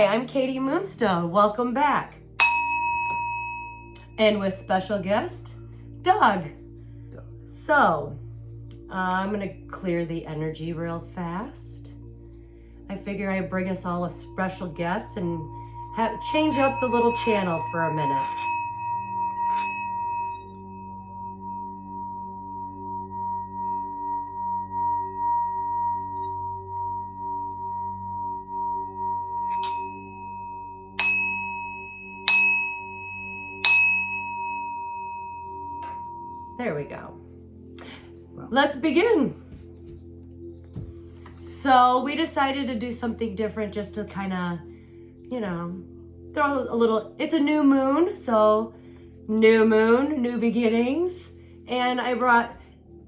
Hi, I'm Katie Moonstone. Welcome back. And with special guest, Doug. So, I'm going to clear the energy real fast. I figure I bring us all a special guest and change up the little channel for a minute. There we go. Wow. Let's begin. So we decided to do something different just to kind of, throw a little, it's a new moon, so new moon, new beginnings. And I brought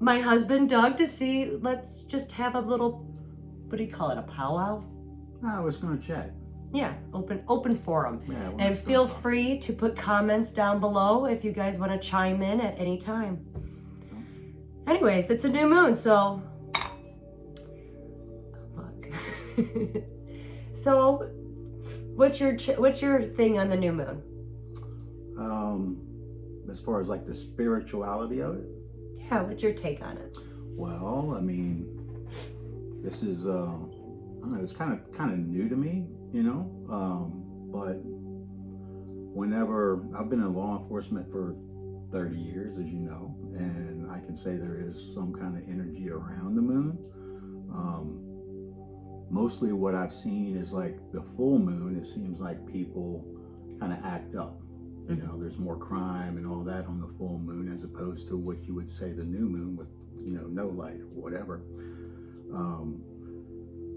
my husband, Doug, to see, let's just have a little, what do you call it, a powwow? I was going to chat. Yeah, open forum. Yeah, we're And not feel gonna talk. free to put comments down below if you guys want to chime in at any time. Anyways, it's a new moon, so so what's your thing on the new moon? As far as like the spirituality of it, Yeah, what's your take on it? well, I mean, this is I don't know, it's kind of new to me, but whenever I've been in law enforcement for 30 years, as you know, and I can say there is some kind of energy around the moon. Mostly what I've seen is like the full moon, it seems like people kind of act up. There's more crime and all that on the full moon as opposed to what you would say the new moon with, no light or whatever.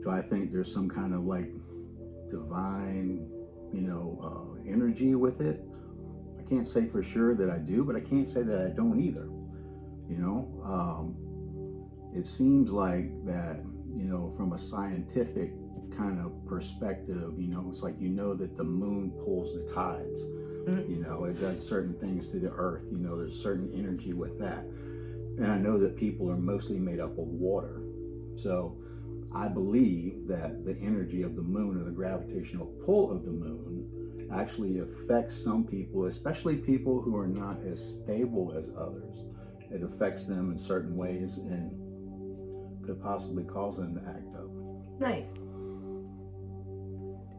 Do I think there's some kind of like divine, energy with it? I can't say for sure that I do, but I can't say that I don't either. It seems like that, from a scientific kind of perspective, it's like that the moon pulls the tides. It does certain things to the earth. There's certain energy with that. And I know that people are mostly made up of water. So I believe that the energy of the moon or the gravitational pull of the moon actually affects some people, especially people who are not as stable as others. It affects them in certain ways and could possibly cause them to act up. Nice.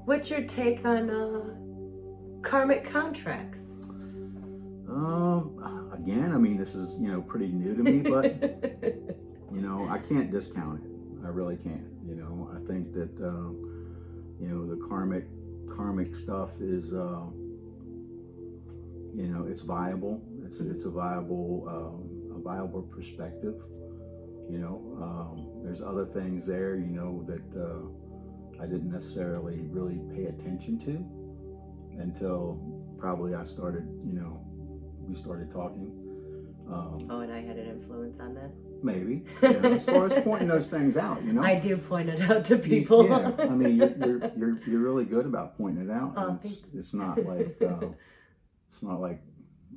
What's your take on karmic contracts? Again, I mean, this is, pretty new to me, but, I can't discount it. I really can't. I think that, the karmic stuff is, it's viable. It's a viable perspective. There's other things there, that I didn't necessarily really pay attention to until probably we started talking. And I had an influence on that. Maybe. As far as pointing those things out, I do point it out to people. Yeah, I mean, you're really good about pointing it out. Oh, it's not like it's not like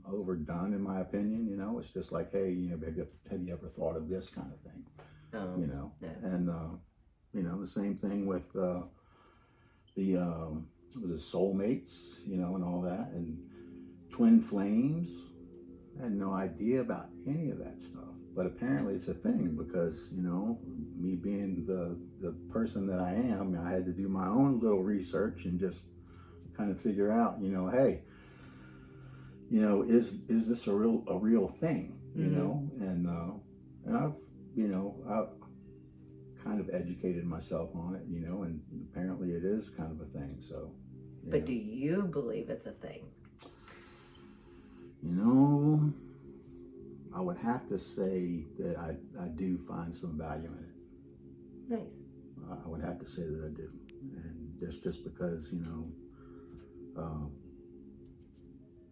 overdone in my opinion. It's just like, hey, have you ever thought of this kind of thing? Yeah. And the same thing with the soulmates, and all that, and twin flames. I had no idea about any of that stuff, but apparently it's a thing because me being the person that I am, I had to do my own little research and just kind of figure out, hey, is this a real thing? And I've kind of educated myself on it, and apparently it is kind of a thing. So, But do you believe it's a thing? I would have to say that I do find some value in it. Nice. I would have to say that I do, and just because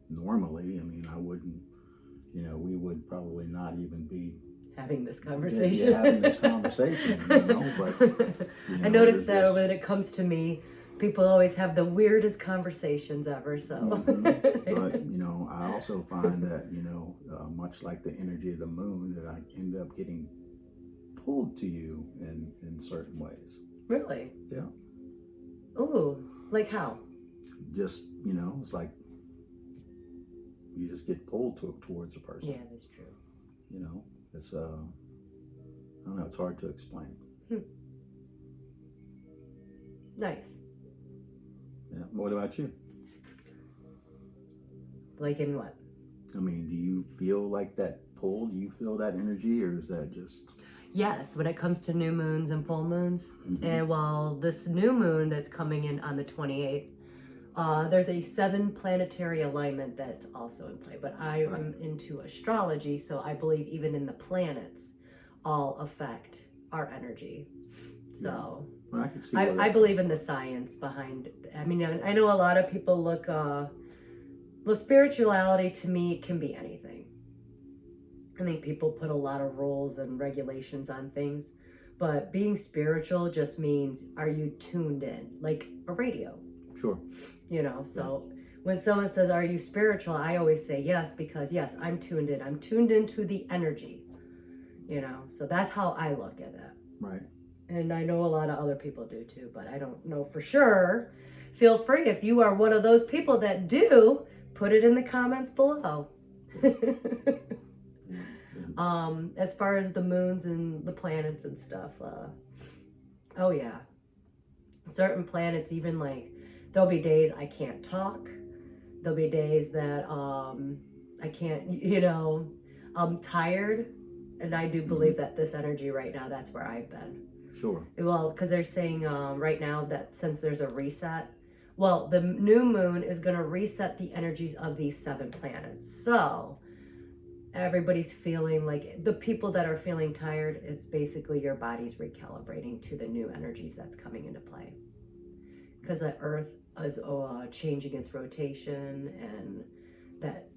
normally, I mean, I wouldn't, we would probably not even be having this conversation. Having this conversation, but I noticed that when it comes to me, people always have the weirdest conversations ever. So, but I also find that much like the energy of the moon, that I end up getting pulled to you in certain ways. Really? Yeah. Ooh. Like how? Just, it's like you just get pulled towards a person. Yeah, that's true. It's I don't know, it's hard to explain. Nice. Yeah. What about you? Like in what? I mean, do you feel like that pull? Do you feel that energy, or is that just? Yes, when it comes to new moons and full moons. Mhm. And while this new moon that's coming in on the 28th, there's a 7 planetary alignment that's also in play. But I am into astrology, so I believe even in the planets all affect our energy. So Well, I can see. I believe in the science behind. I mean, I know a lot of people look. Well, spirituality to me can be anything. I think people put a lot of rules and regulations on things, but being spiritual just means, are you tuned in, like a radio? Sure. So when someone says, are you spiritual? I always say yes, because yes, I'm tuned in. I'm tuned into the energy, so that's how I look at it. Right. And I know a lot of other people do too, but I don't know for sure. Feel free, if you are one of those people that do, put it in the comments below. As far as the moons and the planets and stuff, oh yeah, certain planets, even like there'll be days I can't talk, there'll be days that I can't, I'm tired, and I do believe that this energy right now, that's where I've been. Sure. Well, because they're saying right now that since there's a reset, well, the new moon is going to reset the energies of these 7 planets. So everybody's feeling like, the people that are feeling tired, it's basically your body's recalibrating to the new energies that's coming into play. Because the Earth is changing its rotation, and that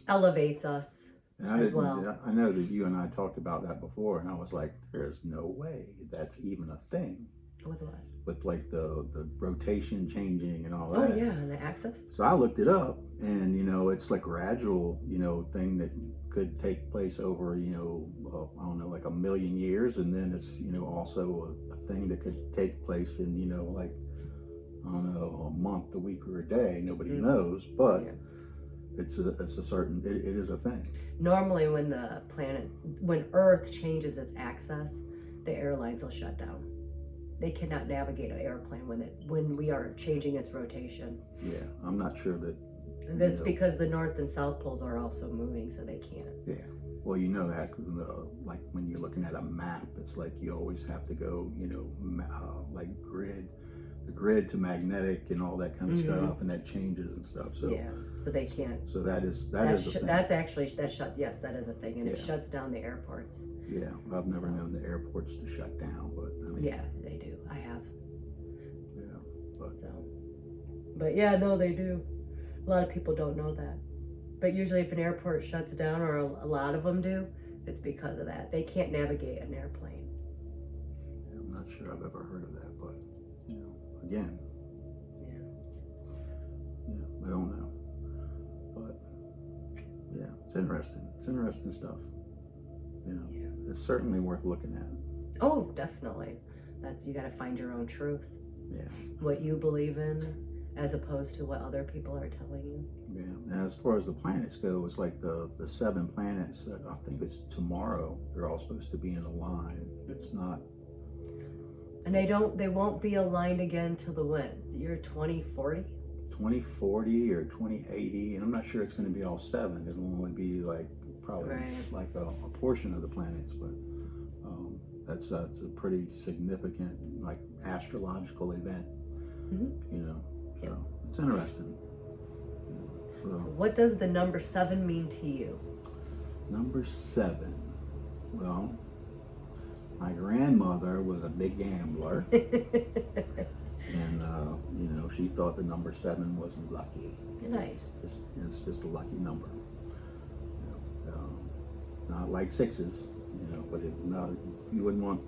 elevates us as well. I know that you and I talked about that before, and I was like, there's no way that's even a thing. With what? With like the rotation changing and all Oh that. yeah, and the axis. So I looked it up, and it's like gradual, thing that could take place over, I don't know, like 1 million years, and then it's, also a thing that could take place in, like, I don't know, a month, a week, or a day. Nobody knows, but it's a certain, it is a thing. Normally, when Earth changes its axis, the airlines will shut down. They cannot navigate an airplane when we are changing its rotation. Yeah, I'm not sure that. That's because the North and South poles are also moving, so they can't. Yeah, well, that like when you're looking at a map, it's like you always have to go, like the grid to magnetic and all that kind of stuff, and that changes and stuff. So yeah, so they can't. So that is a thing. That's actually yes, that is a thing, and it shuts down the airports. Yeah, I've never known the airports to shut down, but I mean, yeah, they do. I have. Yeah, but yeah, no, they do. A lot of people don't know that, but usually if an airport shuts down, or a lot of them do, it's because of that. They can't navigate an airplane. Yeah, I'm not sure I've ever heard of that, but again, I don't know, but yeah, it's interesting. It's interesting stuff. It's certainly worth looking at. Oh, definitely. You got to find your own truth. Yeah. What you believe in, as opposed to what other people are telling you. Yeah. And as far as the planets go, it's like the 7 planets. I think it's tomorrow. They're all supposed to be in a line. It's not. And they won't be aligned again till the when? Year 2040? 2040 or 2080, and I'm not sure it's going to be all 7. It'll only be like probably like a portion of the planets, but that's a pretty significant like astrological event. So it's interesting. So what does the number 7 mean to you? Number 7. Well, my grandmother was a big gambler. And she thought the number 7 was lucky. Nice. It's just a lucky number. Not like 6s, but you wouldn't want,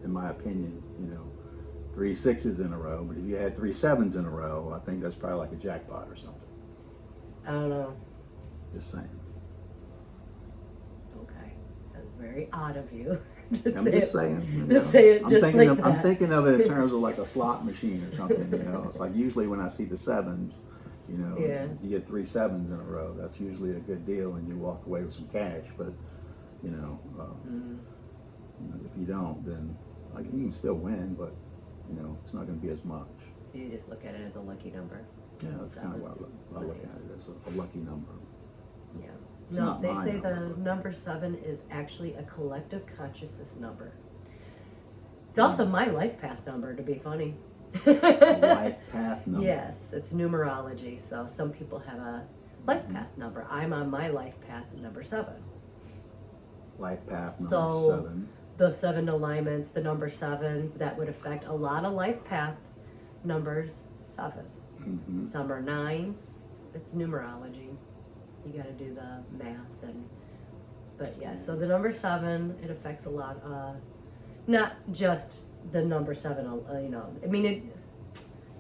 in my opinion, 3 6s in a row. But if you had 3 7s in a row, I think that's probably like a jackpot or something. I don't know. Just saying. Okay, that's very odd of you. Just I'm say just it. saying. You Just know, say it I'm just thinking like of, I'm that. thinking of it in terms of like a slot machine or something. You know, it's like usually when I see the sevens, you know, Yeah. you get 3 sevens in a row. That's usually a good deal, and you walk away with some cash. But you know, if you don't, then like you can still win, but you know, it's not going to be as much. So you just look at it as a lucky number. Yeah, that's kind of what I look at it as a lucky number. Yeah. It's No, not they my say number, the but- number 7 is actually a collective consciousness number. It's also my life path number, to be funny. Life path number. Yes, it's numerology. So some people have a life path number. I'm on my life path number 7. Life path number So- 7. The 7 alignments, the number 7s, that would affect a lot of life path numbers 7. Mm-hmm. Some are 9s. It's numerology. You got to do the math but yeah. So the number 7, it affects a lot. Not just the number 7. You know, I mean it.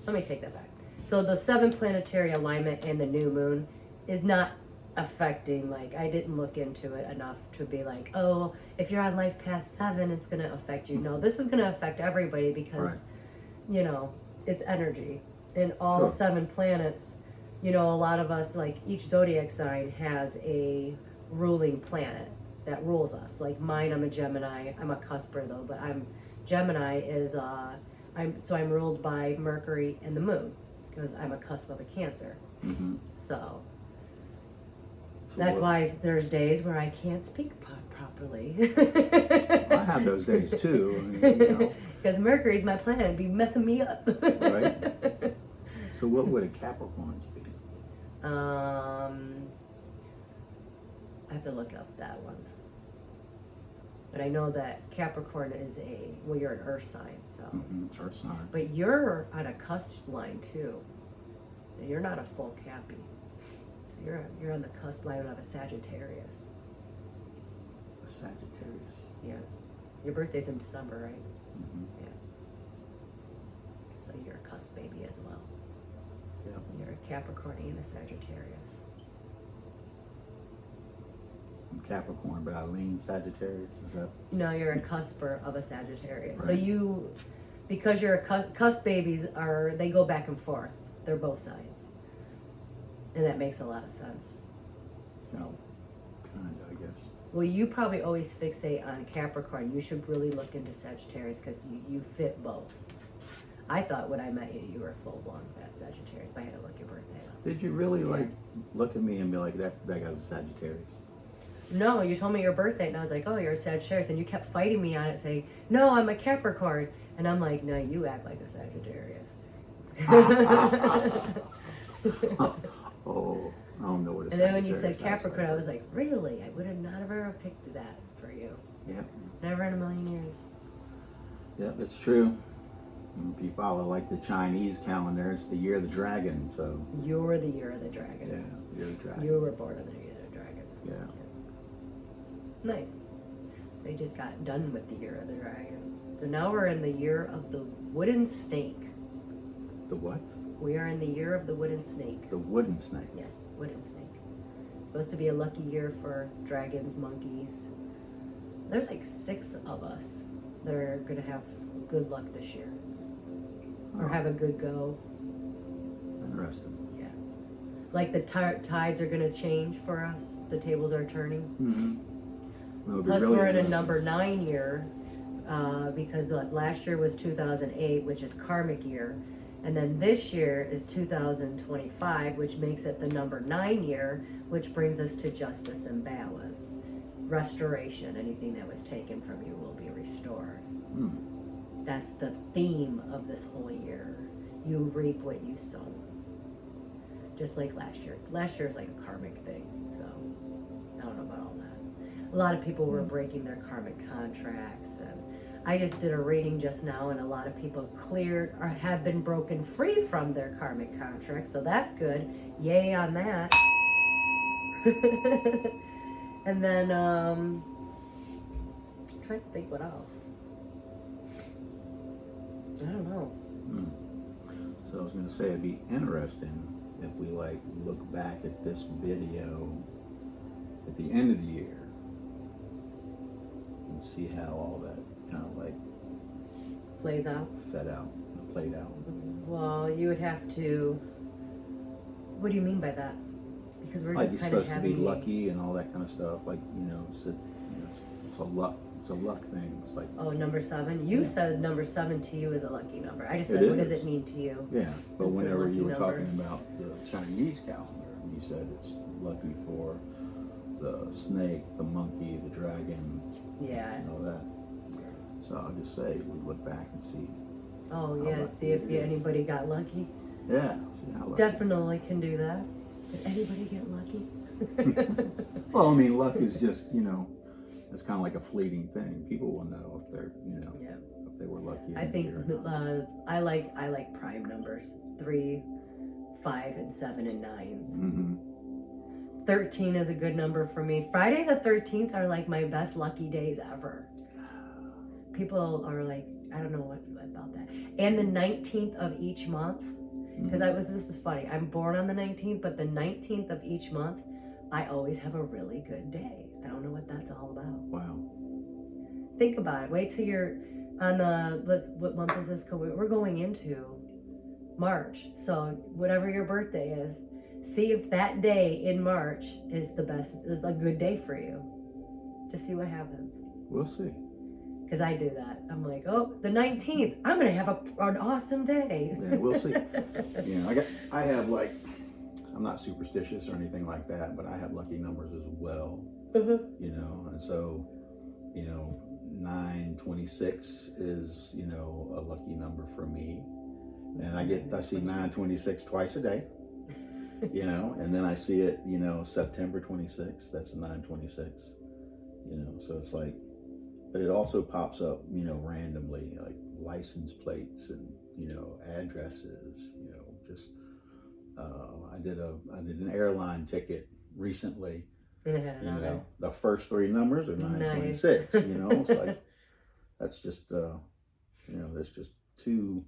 Let me take that back. So the 7 planetary alignment and the new moon is not affecting. Like I didn't look into it enough to be like, oh, if you're on life path 7, it's going to affect you. No, this is going to affect everybody because, Right. you know, it's energy. And all Sure. 7 planets, you know, a lot of us, like each zodiac sign has a ruling planet that rules us. Like mine, I'm a Gemini. I'm a cusper though, but Gemini is I'm ruled by Mercury and the moon because I'm a cusp of a Cancer. Mm-hmm. So So that's what- why there's days where I can't speak properly. I have those days too. I mean, you know. Because Mercury's my planet, it'd be messing me up. Right. So what would a Capricorn be? I have to look up that one. But I know that Capricorn is you're an earth sign, so. Mm-hmm. Earth sign. But you're on a cusp line too. You're not a full Cappy. So you're on the cusp line of a Sagittarius. A Sagittarius. Yes. Your birthday's in December, right? Mm-hmm. So you're a cusp baby as well. Yep. You're a Capricorn and a Sagittarius. I'm Capricorn, but I lean Sagittarius. Is that? No, you're a cusper of a Sagittarius. So Right. because you're a cusp babies they go back and forth. They're both signs. And that makes a lot of sense. So, Kind of, I guess. well, you probably always fixate on Capricorn. You should really look into Sagittarius because you fit both. I thought when I met you, you were full-blown fat Sagittarius, but I had to look your birthday up. Did you really like look at me and be like, that guy's a Sagittarius? No, you told me your birthday, and I was like, oh, you're a Sagittarius, and you kept fighting me on it, saying, no, I'm a Capricorn. And I'm like, no, you act like a Sagittarius. Oh, I don't know what a And then when you said Sagittarius Capricorn, acts I was like, really? I would have not ever picked that for you. Yeah, Never in a million years. yeah, that's true. And if you follow like the Chinese calendar, it's the year of the dragon. So You're the year of the yeah, dragon. year of the dragon. You were born of the year of the dragon. Yeah. Nice. We just got done with the year of the dragon. So now we're in the year of the wooden snake. The what? We are in the year of the wooden snake. The wooden snake. Yes, wooden snake. Supposed to be a lucky year for dragons, monkeys. There's like 6 of us that are gonna have good luck this year. Or Oh, have a good go. interesting. Yeah. Like the tides are gonna change for us. The tables are turning. Mm-hmm. Plus we're in a number 9 year because last year was 2008, which is karmic year. And then this year is 2025, which makes it the number 9 year, which brings us to justice and balance. Restoration, anything that was taken from you will be restored. Mm. That's the theme of this whole year. You reap what you sow. Just like last year. Last year was like a karmic thing, so I don't know about all that. A lot of people were breaking their karmic contracts, and I just did a reading just now, and a lot of people cleared or have been broken free from their karmic contracts, so that's good. Yay on that. And then, I'm trying to think what else. I don't know. Mm. So I was gonna say it'd be interesting if we like look back at this video at the end of the year. and see how all that kind of like Plays out. played out. Well, you would have to. What do you mean by that? Because we're Like just you're kind of supposed to be having. lucky and all that kind of stuff. Like it's a luck. It's a luck thing. It's like Oh, number 7. You Yeah. said number 7 to you is a lucky number. I just It said, what does is. it mean to you? yeah. But It's a whenever lucky you were number. talking about the Chinese calendar, you said it's lucky for the snake, the monkey, the dragon, Yeah. and all that. So I'll just say we look back and see. Oh, How yeah. lucky See if it is. anybody got lucky. Yeah. See how lucky. Definitely can do that. Did anybody get lucky? Well, I mean, luck is just it's kind of like a fleeting thing. People will know if they're Yeah. if they were lucky. I think or not. I like prime numbers 3, 5, and 7 and 9s. Mhm. 13 is a good number for me. Friday the 13th are like my best lucky days ever. People are like, I don't know what about that. And the 19th of each month, because this is funny. I'm born on the 19th, but the 19th of each month, I always have a really good day. I don't know what that's all about. Wow. Think about it. Wait till you're on what month is this? We're going into March. So whatever your birthday is, see if that day in March is a good day for you. Just see what happens. We'll see. Because I do that. I'm like, oh, the 19th, I'm going to have an awesome day. Yeah, we'll see. I have like, I'm not superstitious or anything like that, but I have lucky numbers as well. And so, 926 is, a lucky number for me. And I see 926 twice a day, and then I see it, September 26th, that's 926, so it's like, but it also pops up, randomly, like license plates and, addresses, just, I did an airline ticket recently, the first 3 numbers are 926, it's like, that's just, there's just too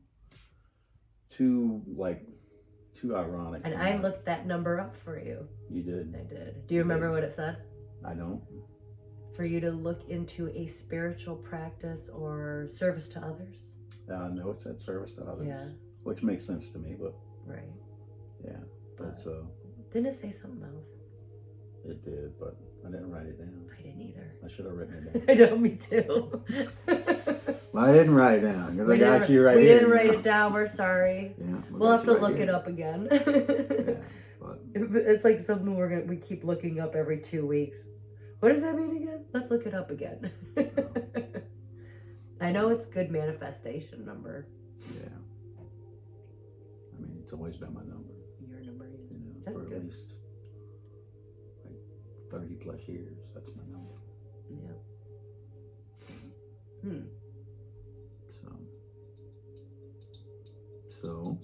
ironic. And I looked that number up for you. You did? I did. Do you remember what it said? I don't. For you to look into a spiritual practice or service to others? No, it said service to others. Yeah. Which makes sense to me, but Right. yeah. But Didn't it say something else? it did, but I didn't write it down. I didn't either. I should have written it down. I know, me too. Well, I didn't write it down because I got you right we here. didn't write it down. We're sorry. Yeah, We'll have to look it up again. Yeah, but It's like something we keep looking up every 2 weeks. What does that mean again? Let's look it up again. I know it's good manifestation number. yeah. I mean, it's always been my number. Your number. That's for good. at least like 30 plus years. That's my number. Yeah. So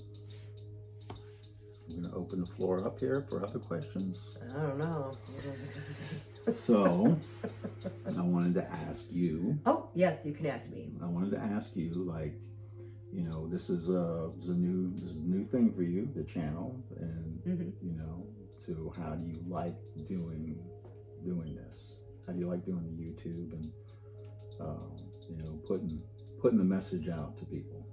I'm going to open the floor up here for other questions. I don't know. So I wanted to ask you. Oh, yes, you can ask me. I wanted to ask you, like, this is a new thing for you, the channel, and so how do you like doing this? How do you like doing the YouTube and putting the message out to people?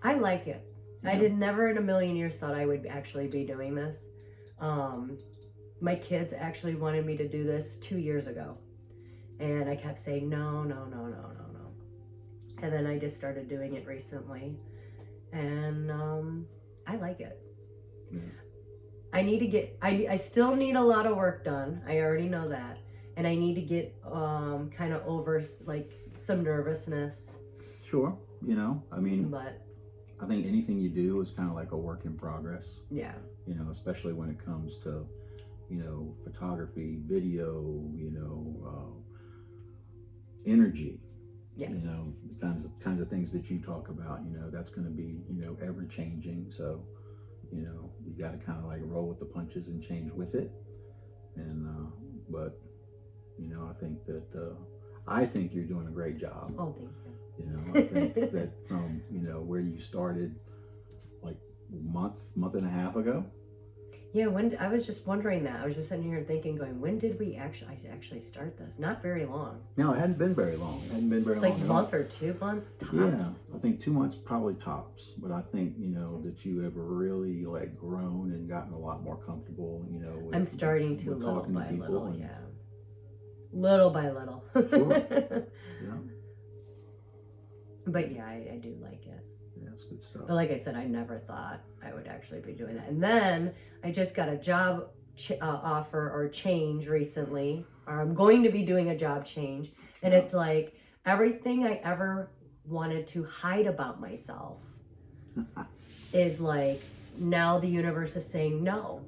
I like it. Yeah. I did never in a million years thought I would actually be doing this. My kids actually wanted me to do this 2 years ago. And I kept saying, no. And then I just started doing it recently. And I like it. Yeah. I still need a lot of work done. I already know that. And I need to get kind of over like some nervousness. Sure. I mean, But I think anything you do is kind of like a work in progress. yeah. Especially when it comes to, photography, video, energy. Yes. The kinds of things that you talk about, that's going to be, ever changing. So, you got to kind of like roll with the punches and change with it. And, but, I think you're doing a great job. Oh, thank you. I think that from, where you started like month and a half ago. Yeah, when I was just wondering that. I was just sitting here thinking, going, when did we actually start this? Not very long. No, it hadn't been very long. It hadn't been very It's long like a at all. month or 2 months tops. Yeah, I think 2 months probably tops. But I think, you know, that you have really like grown and gotten a lot more comfortable, you know. I'm starting to with little talking to by people little, and- yeah. Little by little. Sure. Yeah, But yeah, I do like it. yeah, that's good stuff. But like I said, I never thought I would actually be doing that. And then I just got a job offer or change recently, or I'm going to be doing a job change. And it's like everything I ever wanted to hide about myself is like, now the universe is saying, no,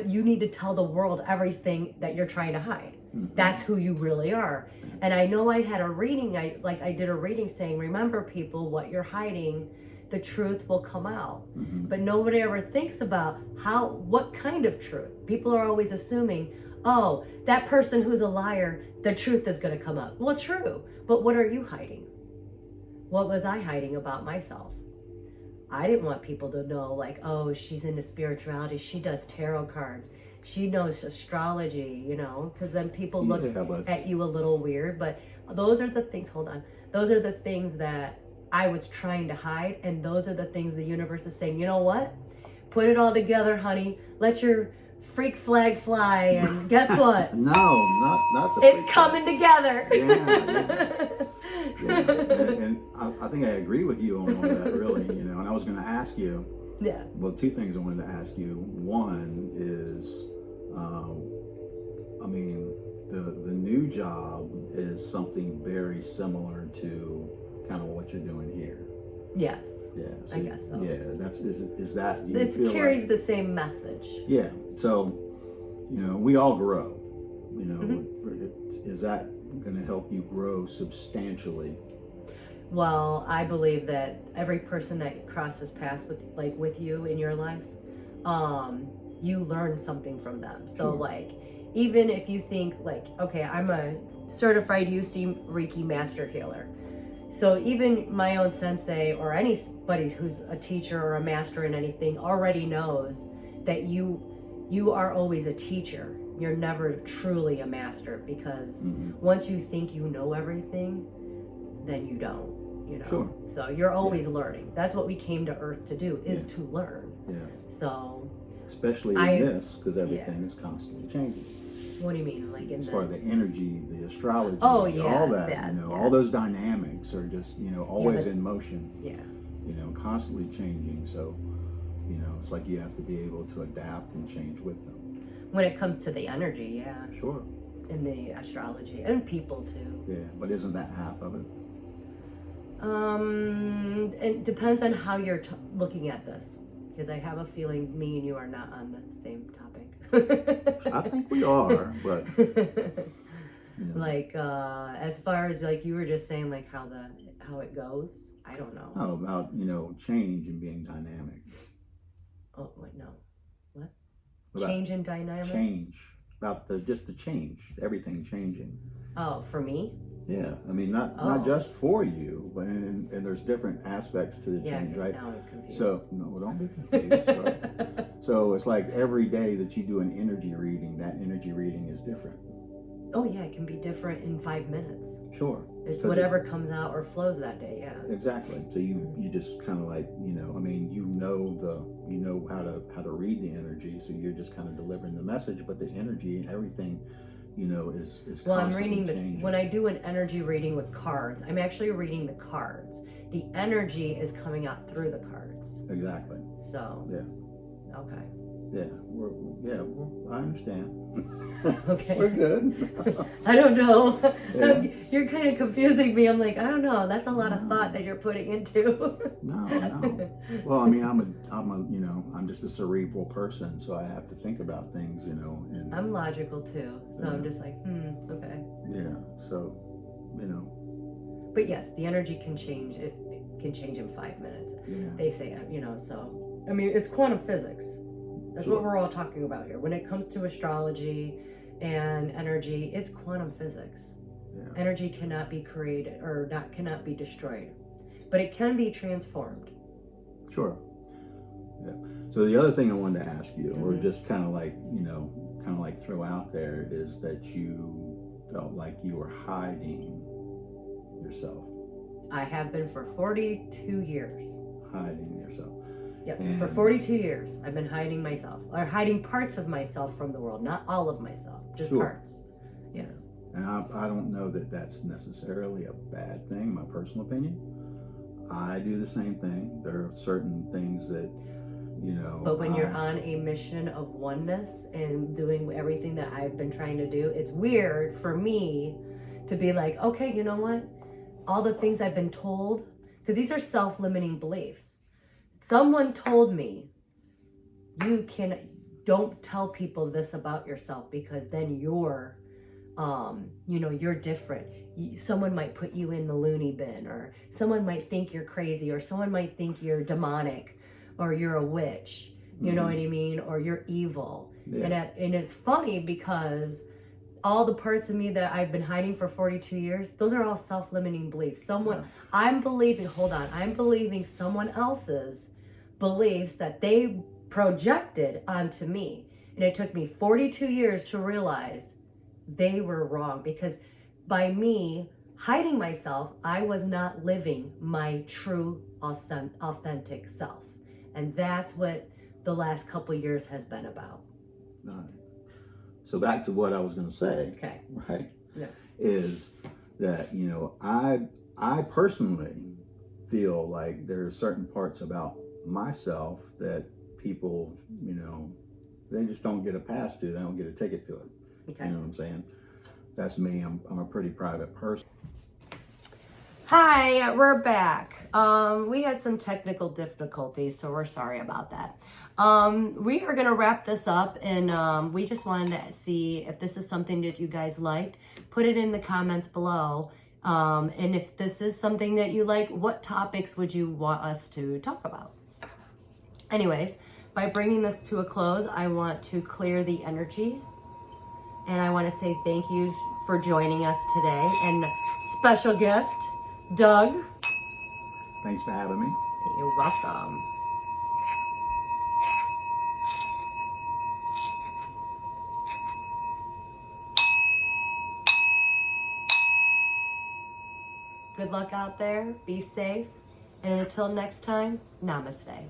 you need to tell the world everything that you're trying to hide. That's who you really are. And I know I had a reading, I did a reading saying, remember people, what you're hiding, the truth will come out. But nobody ever thinks about what kind of truth. People are always assuming, oh, that person who's a liar, the truth is going to come out. Well, true, but what are you hiding? What was I hiding about myself? I didn't want people to know, like, oh, she's into spirituality, she does tarot cards, she knows astrology, you know, because then people look at you a little weird. But those are the things, those are the things that I was trying to hide, and those are the things the universe is saying, you know what? Put it all together, honey. Let your freak flag fly, and guess what? No, not the. It's coming together. Yeah. And I think I agree with you on that, really. You know, and I was going to ask you. Yeah. Well, two things I wanted to ask you. One is, I mean, the new job is something very similar to kind of what you're doing here. Yes. Yeah. I guess so. Yeah. Is that? It carries the same message. Yeah. So, you know, we all grow. You know, is that going to help you grow substantially? Well, I believe that every person that crosses paths with you in your life, you learn something from them. So like, even if you think like, okay, I'm a certified UC Reiki master healer. So even my own sensei or anybody who's a teacher or a master in anything already knows that you are always a teacher. You're never truly a master, because once you think you know everything, then you don't, you know. Sure. So you're always learning. That's what we came to Earth to do, is to learn. Yeah. So especially in this, because everything is constantly changing. What do you mean, like in as this? far as the energy, the astrology, all that, you know, all those dynamics are just, you know, always in motion. Yeah. You know, constantly changing. So, you know, it's like you have to be able to adapt and change with them. When it comes to the energy, yeah. Sure. In the astrology, and people too. Yeah, but isn't that half of it? It depends on how you're looking at this, because I have a feeling me and you are not on the same topic. I think we are, but you know. Like as far as like you were just saying, like how it goes, I don't know. Oh, about, you know, change and being dynamic. Oh wait, no. What? About Change in dynamic? Change. About just the change, everything changing. Oh, for me? Yeah, I mean, not just for you, but and there's different aspects to the change, right? Now I'm confused. So no, don't be confused. Right? So it's like every day that you do an energy reading, that energy reading is different. Oh yeah, it can be different in 5 minutes. Sure. It's whatever comes out or flows that day. Yeah. Exactly. So you just kind of like, you know, I mean, you know how to read the energy, so you're just kind of delivering the message, but the energy and everything, you know, is well, I'm constantly reading changing. when I do an energy reading with cards, I'm actually reading the cards. The energy is coming out through the cards. Exactly. So. Yeah. Okay. Yeah. I understand. Okay. We're good. I don't know. Yeah. You're kind of confusing me. I'm like, I don't know. That's a lot of thought that you're putting into. No. Well, I mean, I'm a, you know, I'm just a cerebral person, so I have to think about things, you know. And I'm logical too, so I'm just like, okay. Yeah. So, you know. But yes, the energy can change. It can change in 5 minutes. Yeah. They say, you know. So, I mean, it's quantum physics. That's what we're all talking about here. When it comes to astrology and energy, it's quantum physics. Yeah. Energy cannot be created or cannot be destroyed, but it can be transformed. Sure. So the other thing I wanted to ask you, or Mhm. just kind of like, kind of like throw out there, is that you felt like you were hiding yourself. I have been for 42 years. Hiding yourself. Yes, And- for 42 years, I've been hiding myself, or hiding parts of myself from the world, not all of myself, just Sure. parts. Yes. And I don't know that that's necessarily a bad thing, my personal opinion. I do the same thing. There are certain things that, But when you're on a mission of oneness and doing everything that I've been trying to do, it's weird for me to be like, okay, you know what? All the things I've been told, because these are self-limiting beliefs. Someone told me, don't tell people this about yourself because then you're different. Someone might put you in the loony bin, or someone might think you're crazy, or someone might think you're demonic, or you're a witch. You know what I mean? Or you're evil. Yeah. And it's funny because all the parts of me that I've been hiding for 42 years, those are all self-limiting beliefs. I'm believing someone else's beliefs that they projected onto me. And it took me 42 years to realize they were wrong, because by me hiding myself, I was not living my true, authentic self. And that's what the last couple years has been about. All right. So back to what I was going to say, Okay. right? Yeah. Is that, I personally feel like there are certain parts about myself that people, they just don't get a pass to. They don't get a ticket to it. Okay. You know what I'm saying? That's me. I'm a pretty private person. Hi, we're back. We had some technical difficulties, so we're sorry about that. We are going to wrap this up, and we just wanted to see if this is something that you guys liked. Put it in the comments below. And if this is something that you like, what topics would you want us to talk about? Anyways, by bringing this to a close, I want to clear the energy. And I want to say thank you for joining us today. And special guest, Doug. Thanks for having me. You're welcome. Good luck out there. Be safe. And until next time, namaste.